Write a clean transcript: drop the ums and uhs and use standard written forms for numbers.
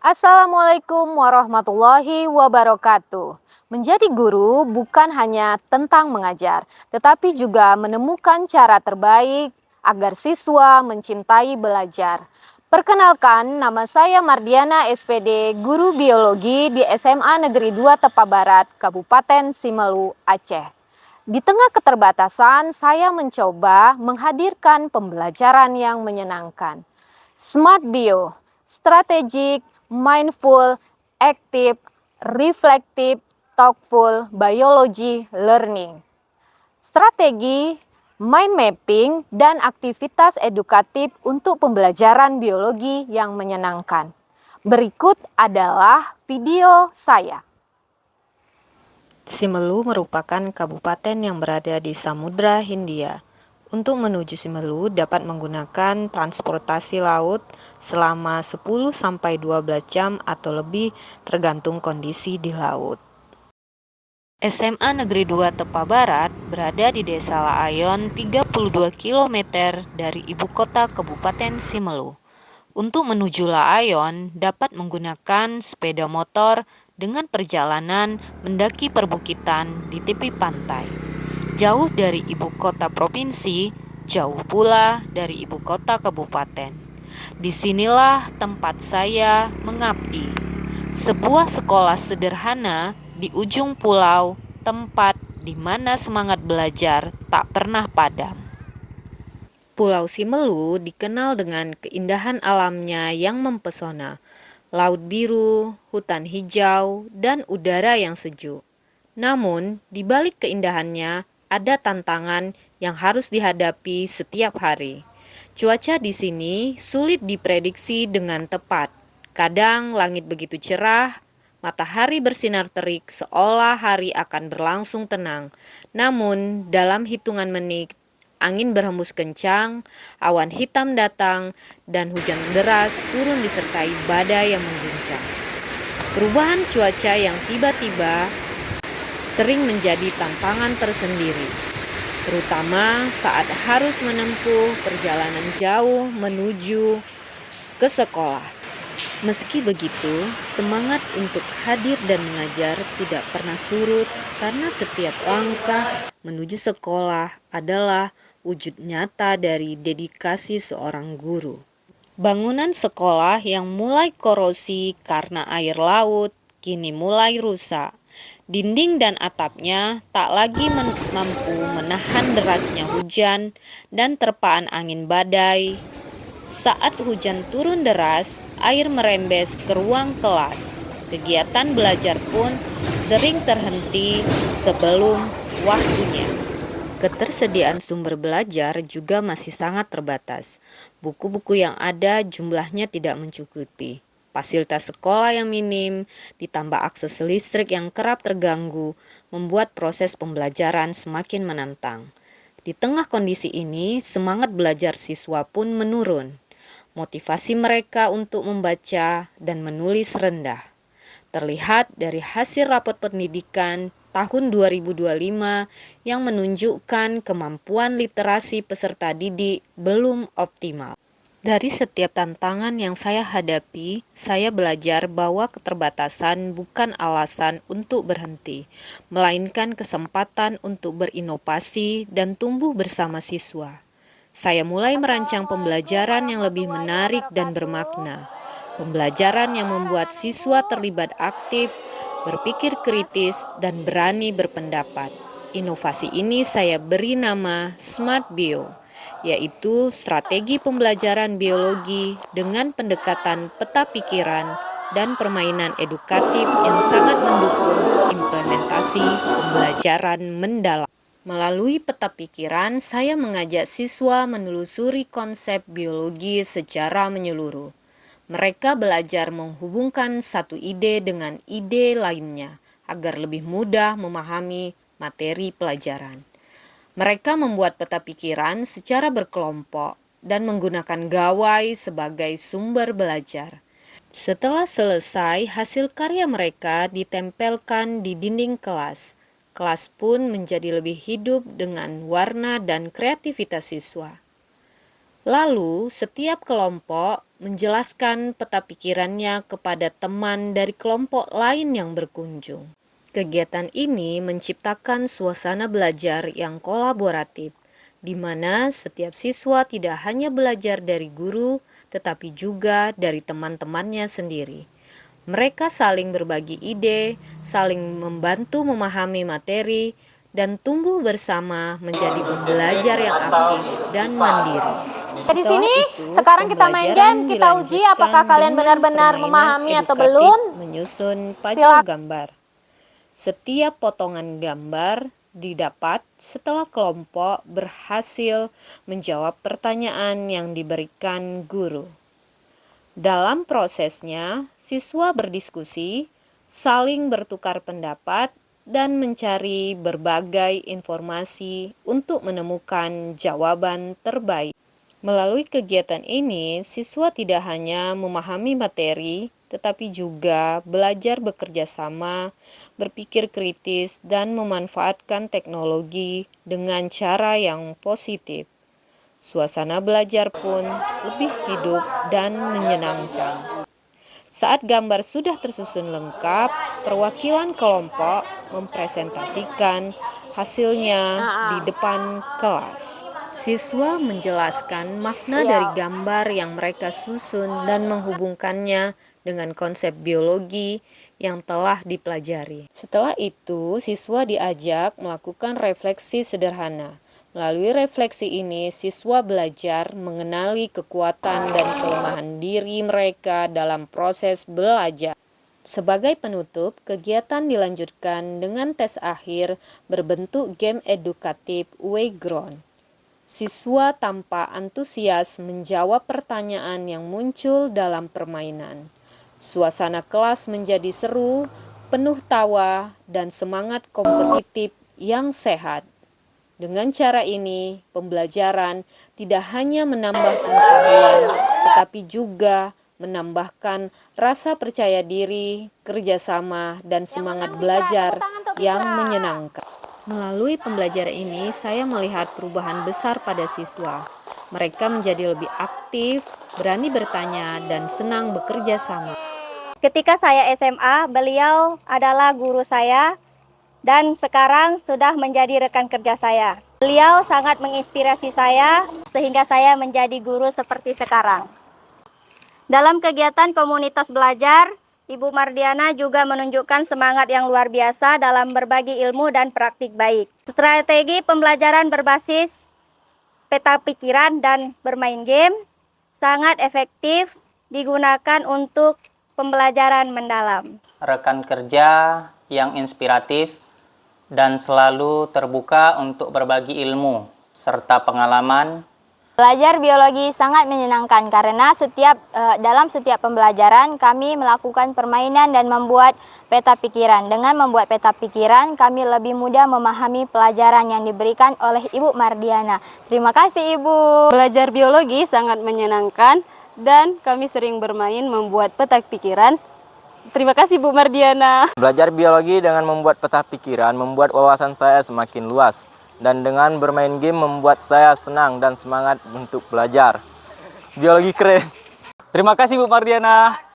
Assalamualaikum warahmatullahi wabarakatuh. Menjadi guru bukan hanya tentang mengajar, tetapi juga menemukan cara terbaik agar siswa mencintai belajar. Perkenalkan, nama saya Mardiana SPD, guru biologi di SMA Negeri 2 Tepa Barat, Kabupaten Simelu, Aceh. Di tengah keterbatasan, saya mencoba menghadirkan pembelajaran yang menyenangkan. Smart Bio, strategic, mindful, active, reflective, thoughtful, biology, learning. Strategi, mind mapping, dan aktivitas edukatif untuk pembelajaran biologi yang menyenangkan. Berikut adalah video saya. Simelu merupakan kabupaten yang berada di Samudra Hindia. Untuk menuju Simelu dapat menggunakan transportasi laut selama 10-12 jam atau lebih tergantung kondisi di laut. SMA Negeri 2 Tepa Barat berada di Desa Laayon 32 km dari ibu kota Kabupaten Simelu. Untuk menuju Laayon dapat menggunakan sepeda motor dengan perjalanan mendaki perbukitan di tepi pantai. Jauh dari ibu kota provinsi, jauh pula dari ibu kota kabupaten. Disinilah tempat saya mengabdi. Sebuah sekolah sederhana di ujung pulau, tempat di mana semangat belajar tak pernah padam. Pulau Simelu dikenal dengan keindahan alamnya yang mempesona, laut biru, hutan hijau, dan udara yang sejuk. Namun, di balik keindahannya, ada tantangan yang harus dihadapi setiap hari. Cuaca di sini sulit diprediksi dengan tepat. Kadang langit begitu cerah, matahari bersinar terik seolah hari akan berlangsung tenang. Namun, dalam hitungan menit, angin berhembus kencang, awan hitam datang, dan hujan deras turun disertai badai yang mengguncang. Perubahan cuaca yang tiba-tiba sering menjadi tantangan tersendiri, terutama saat harus menempuh perjalanan jauh menuju ke sekolah. Meski begitu, semangat untuk hadir dan mengajar tidak pernah surut karena setiap langkah menuju sekolah adalah wujud nyata dari dedikasi seorang guru. Bangunan sekolah yang mulai korosi karena air laut kini mulai rusak. Dinding dan atapnya tak lagi mampu menahan derasnya hujan dan terpaan angin badai. Saat hujan turun deras, air merembes ke ruang kelas. Kegiatan belajar pun sering terhenti sebelum waktunya. Ketersediaan sumber belajar juga masih sangat terbatas. Buku-buku yang ada jumlahnya tidak mencukupi. Fasilitas sekolah yang minim, ditambah akses listrik yang kerap terganggu, membuat proses pembelajaran semakin menantang. Di tengah kondisi ini, semangat belajar siswa pun menurun. Motivasi mereka untuk membaca dan menulis rendah. Terlihat dari hasil rapor pendidikan tahun 2025 yang menunjukkan kemampuan literasi peserta didik belum optimal. Dari setiap tantangan yang saya hadapi, saya belajar bahwa keterbatasan bukan alasan untuk berhenti, melainkan kesempatan untuk berinovasi dan tumbuh bersama siswa. Saya mulai merancang pembelajaran yang lebih menarik dan bermakna. Pembelajaran yang membuat siswa terlibat aktif, berpikir kritis, dan berani berpendapat. Inovasi ini saya beri nama Smart Bio, yaitu strategi pembelajaran biologi dengan pendekatan peta pikiran dan permainan edukatif yang sangat mendukung implementasi pembelajaran mendalam. Melalui peta pikiran, saya mengajak siswa menelusuri konsep biologi secara menyeluruh. Mereka belajar menghubungkan satu ide dengan ide lainnya agar lebih mudah memahami materi pelajaran. Mereka membuat peta pikiran secara berkelompok dan menggunakan gawai sebagai sumber belajar. Setelah selesai, hasil karya mereka ditempelkan di dinding kelas. Kelas pun menjadi lebih hidup dengan warna dan kreativitas siswa. Lalu, setiap kelompok menjelaskan peta pikirannya kepada teman dari kelompok lain yang berkunjung. Kegiatan ini menciptakan suasana belajar yang kolaboratif, di mana setiap siswa tidak hanya belajar dari guru, tetapi juga dari teman-temannya sendiri. Mereka saling berbagi ide, saling membantu memahami materi, dan tumbuh bersama menjadi pembelajar yang aktif dan mandiri. Di Setelah sini, itu, sekarang kita main game, kita uji apakah kalian benar-benar memahami atau belum. Menyusun Silakan. pajak gambar. Setiap potongan gambar didapat setelah kelompok berhasil menjawab pertanyaan yang diberikan guru. Dalam prosesnya, siswa berdiskusi, saling bertukar pendapat, dan mencari berbagai informasi untuk menemukan jawaban terbaik. Melalui kegiatan ini, siswa tidak hanya memahami materi, tetapi juga belajar bekerja sama, berpikir kritis, dan memanfaatkan teknologi dengan cara yang positif. Suasana belajar pun lebih hidup dan menyenangkan. Saat gambar sudah tersusun lengkap, perwakilan kelompok mempresentasikan hasilnya di depan kelas. Siswa menjelaskan makna dari gambar yang mereka susun dan menghubungkannya dengan konsep biologi yang telah dipelajari. Setelah itu, siswa diajak melakukan refleksi sederhana. Melalui refleksi ini, siswa belajar mengenali kekuatan dan kelemahan diri mereka dalam proses belajar. Sebagai penutup, kegiatan dilanjutkan dengan tes akhir berbentuk game edukatif Wayground. Siswa tanpa antusias menjawab pertanyaan yang muncul dalam permainan. Suasana kelas menjadi seru, penuh tawa, dan semangat kompetitif yang sehat. Dengan cara ini, pembelajaran tidak hanya menambah pengetahuan, tetapi juga menambahkan rasa percaya diri, kerjasama, dan semangat belajar yang menyenangkan. Melalui pembelajaran ini, saya melihat perubahan besar pada siswa. Mereka menjadi lebih aktif, berani bertanya, dan senang bekerja sama. Ketika saya SMA, beliau adalah guru saya dan sekarang sudah menjadi rekan kerja saya. Beliau sangat menginspirasi saya sehingga saya menjadi guru seperti sekarang. Dalam kegiatan komunitas belajar, Ibu Mardiana juga menunjukkan semangat yang luar biasa dalam berbagi ilmu dan praktik baik. Strategi pembelajaran berbasis peta pikiran dan bermain game sangat efektif digunakan untuk pembelajaran mendalam. Rekan kerja yang inspiratif dan selalu terbuka untuk berbagi ilmu serta pengalaman. Belajar biologi sangat menyenangkan karena dalam setiap pembelajaran kami melakukan permainan dan membuat peta pikiran. Dengan membuat peta pikiran, kami lebih mudah memahami pelajaran yang diberikan oleh Ibu Mardiana. Terima kasih Ibu. Belajar biologi sangat menyenangkan dan kami sering bermain membuat peta pikiran. Terima kasih Bu Mardiana. Belajar biologi dengan membuat peta pikiran membuat wawasan saya semakin luas. Dan dengan bermain game membuat saya senang dan semangat untuk belajar. Biologi keren. Terima kasih Bu Mardiana.